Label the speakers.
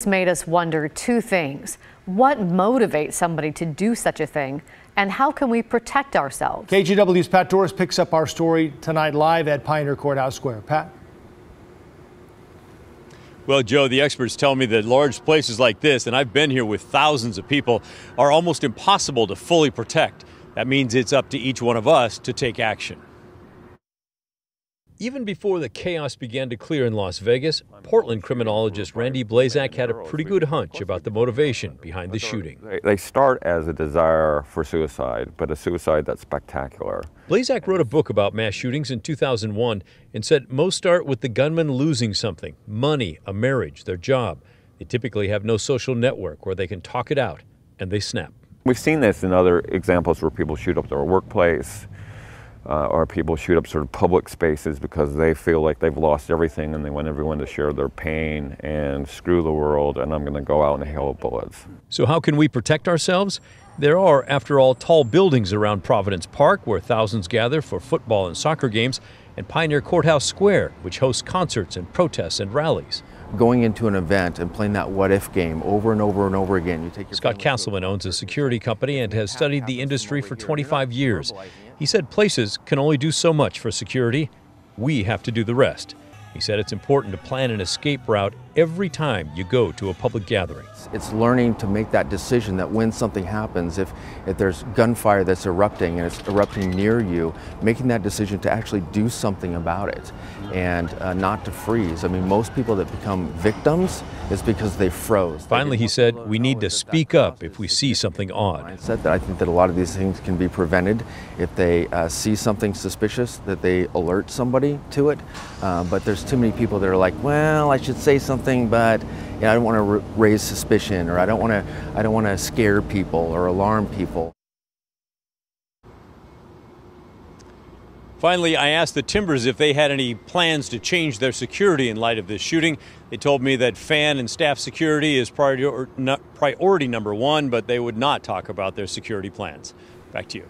Speaker 1: It's made us wonder two things. What motivates somebody to do such a thing, and how can we protect ourselves?
Speaker 2: KGW's Pat Doris picks up our story tonight live at Pioneer Courthouse Square. Pat?
Speaker 3: Well, Joe, the experts tell me that large places like this, and I've been here with thousands of people, are almost impossible to fully protect. That means it's up to each one of us to take action. Even before the chaos began to clear in Las Vegas, Portland criminologist Randy Blazak had a pretty good hunch about the motivation behind the shooting.
Speaker 4: They start as a desire for suicide, but a suicide that's spectacular.
Speaker 3: Blazak wrote a book about mass shootings in 2001 and said most start with the gunman losing something: money, a marriage, their job. They typically have no social network where they can talk it out, and they snap.
Speaker 4: We've seen this in other examples where people shoot up their workplace, or people shoot up sort of public spaces because they feel like they've lost everything and they want everyone to share their pain and screw the world, and I'm going to go out in a hail of bullets.
Speaker 3: So how can we protect ourselves? There are, after all, tall buildings around Providence Park where thousands gather for football and soccer games, and Pioneer Courthouse Square, which hosts concerts and protests and rallies.
Speaker 5: Going into an event and playing that what-if game over and over and over again. You take your
Speaker 3: Scott Castleman owns a security company and has studied the industry for 25 years. He said places can only do so much for security. We have to do the rest. He said it's important to plan an escape route every time you go to a public gathering.
Speaker 5: It's learning to make that decision that when something happens, if there's gunfire that's erupting and it's erupting near you, making that decision to actually do something about it and not to freeze. I mean, most people that become victims is because they froze.
Speaker 3: Finally, he said, we need to speak up if we see something odd.
Speaker 5: I said that I think that a lot of these things can be prevented if they see something suspicious, that they alert somebody to it. But there's too many people that are like, well, I should say something, but you know, I don't want to raise suspicion, or I don't want to scare people or alarm people.
Speaker 3: Finally, I asked the Timbers if they had any plans to change their security in light of this shooting. They told me that fan and staff security is priority number one, but they would not talk about their security plans. Back to you.